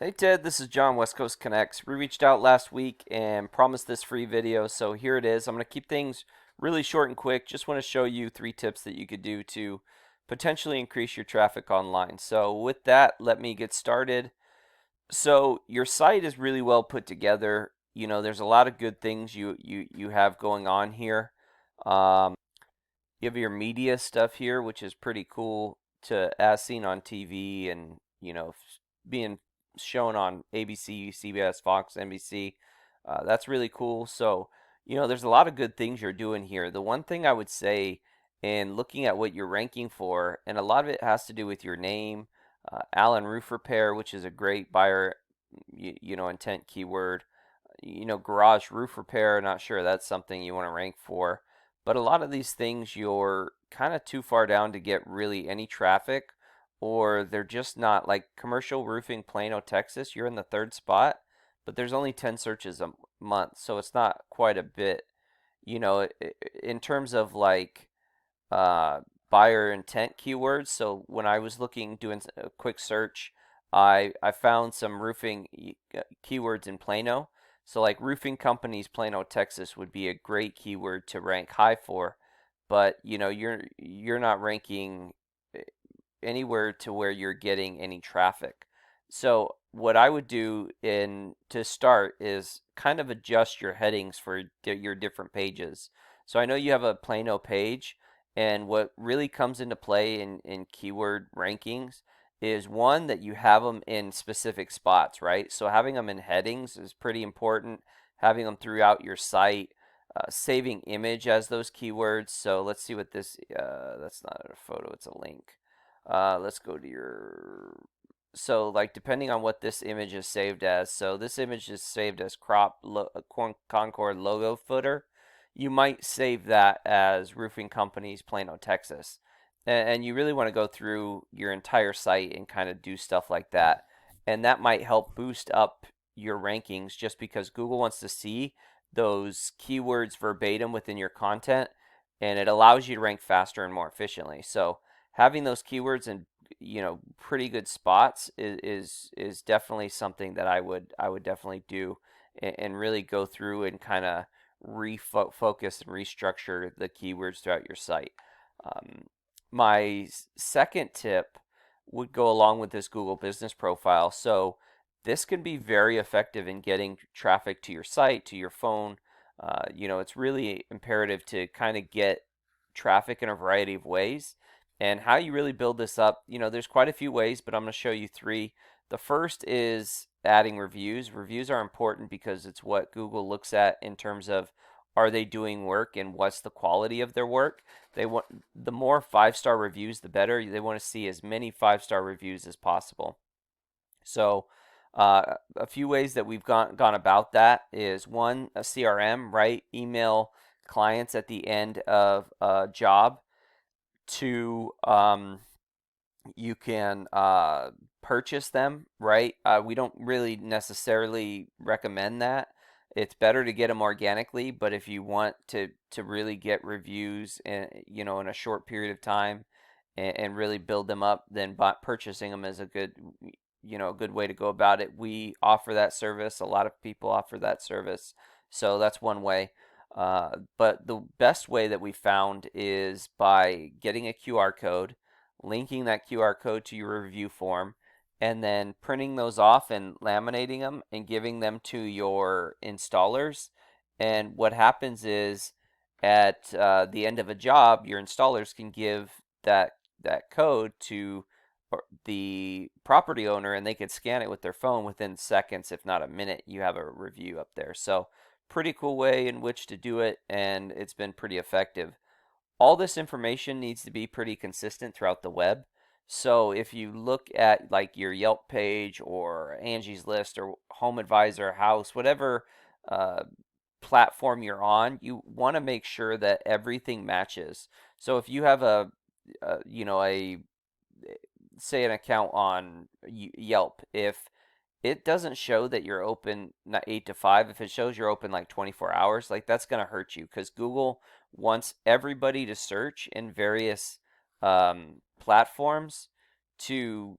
Hey Ted, this is John, West Coast Connects. We reached out last week and promised this free video, so here it is. I'm going to keep things really short and quick. Just want to show you 3 tips that you could do to potentially increase your traffic online. So with that, let me get started. So your site is really well put together. There's a lot of good things you have going on here. Um, you have your media stuff here, which is pretty cool to as seen on TV and being shown on ABC, CBS, Fox, NBC. That's really cool. So there's a lot of good things you're doing here. The one thing I would say in looking at what you're ranking for, and a lot of it has to do with your name, Allen Roof Repair, which is a great buyer, intent keyword. Garage roof repair. Not sure that's something you want to rank for. But a lot of these things you're kind of too far down to get really any traffic, or they're just not like commercial roofing Plano, Texas. You're in the third spot, but there's only 10 searches a month, so it's not quite a bit. In terms of like uh, buyer intent keywords. So when I was doing a quick search, I found some roofing keywords in Plano. So like Roofing Companies Plano Texas would be a great keyword to rank high for, but you're not ranking eh, anywhere to where you're getting any traffic. So what I would do in to start is kind of adjust your headings for your different pages. So I know you have a Plano page, and what really comes into play in keyword rankings is one that you have them in specific spots, right? So having them in headings is pretty important, having them throughout your site, saving image as those keywords. So let's see what that's not a photo, it's a link. Let's go to so like depending on what this image is saved as. So this image is saved as Concord logo footer. You might save that as Roofing Companies Plano Texas. And you really want to go through your entire site and kind of do stuff like that. And that might help boost up your rankings just because Google wants to see those keywords verbatim within your content, and it allows you to rank faster and more efficiently. So having those keywords in pretty good spots is definitely something that I would definitely do, and really go through and kind of refocus and restructure the keywords throughout your site. Um, my second tip would go along with this Google Business Profile. So this can be very effective in getting traffic to your site, to your phone. It's really imperative to kind of get traffic in a variety of ways. And how you really build this up, there's quite a few ways, but I'm going to show you 3. The first is adding reviews. Reviews are important because it's what Google looks at in terms of, are they doing work and what's the quality of their work. They want the more 5-star reviews, the better. They want to see as many 5-star reviews as possible. So a few ways that we've gone about that is, one, a CRM, right? Email clients at the end of a job. 2, you can purchase them, right? We don't really necessarily recommend that. It's better to get them organically, but if you want to really get reviews in a short period of time, and really build them up, then purchasing them is a good way to go about it. We offer that service. A lot of people offer that service, so that's one way. But the best way that we found is by getting a QR code, linking that QR code to your review form, and then printing those off and laminating them and giving them to your installers. And what happens is, at the end of a job, your installers can give that code to the property owner, and they can scan it with their phone within seconds, if not a minute. You have a review up there. So pretty cool way in which to do it, and it's been pretty effective. All this information needs to be pretty consistent throughout the web. So if you look at like your Yelp page or Angie's List or Home Advisor, House, whatever uh, platform you're on, you want to make sure that everything matches. So if you have a say an account on Yelp, if it doesn't show that you're open not 8 to 5, if it shows you're open like 24 hours, like that's going to hurt you because Google wants everybody to search in various platforms to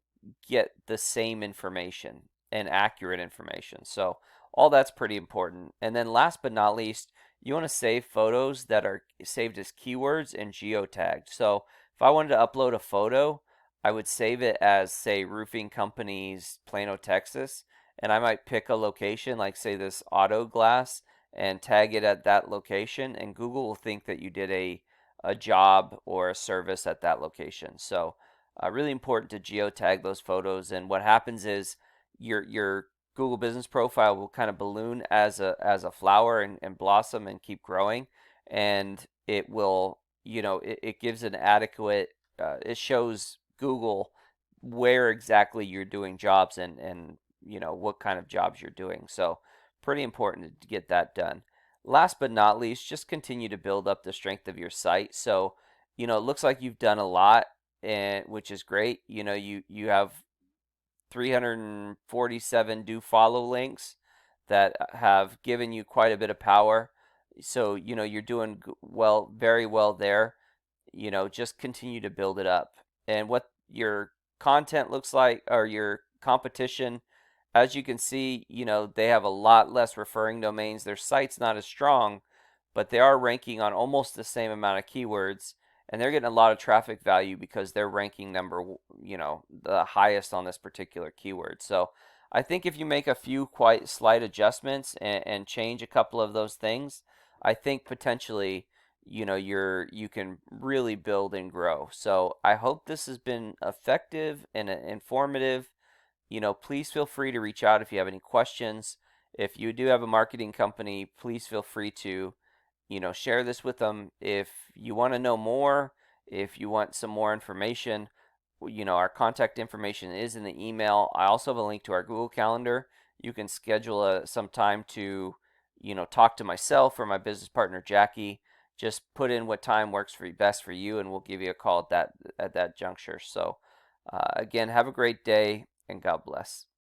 get the same information. and accurate information. So all that's pretty important. And then last but not least, you want to save photos that are saved as keywords and geotagged. So if I wanted to upload a photo, I would save it as, say, Roofing Companies Plano, Texas, and I might pick a location like, say, this auto glass and tag it at that location, and Google will think that you did a job or a service at that location. So really important to geotag those photos. And what happens is your Google Business Profile will kind of balloon as a flower and blossom and keep growing, and it will, it gives an adequate, it shows Google where exactly you're doing jobs and what kind of jobs you're doing. So pretty important to get that done. Last but not least, just continue to build up the strength of your site. So, it looks like you've done a lot, and which is great. You have 347 do follow links that have given you quite a bit of power. So, you're doing well, very well there. Just continue to build it up. And what your content looks like, or your competition, as you can see, they have a lot less referring domains. Their site's not as strong, but they are ranking on almost the same amount of keywords, and they're getting a lot of traffic value because they're ranking the highest on this particular keyword. So I think if you make a few quite slight adjustments and change a couple of those things, I think potentially, you can really build and grow. So I hope this has been effective and informative. Please feel free to reach out if you have any questions. If you do have a marketing company, please feel free to, share this with them. If you want to know more, if you want some more information, our contact information is in the email. I also have a link to our Google Calendar. You can schedule some time to, talk to myself or my business partner Jackie. Just put in what time works for you, best for you, and we'll give you a call at that juncture. So, again, have a great day and God bless.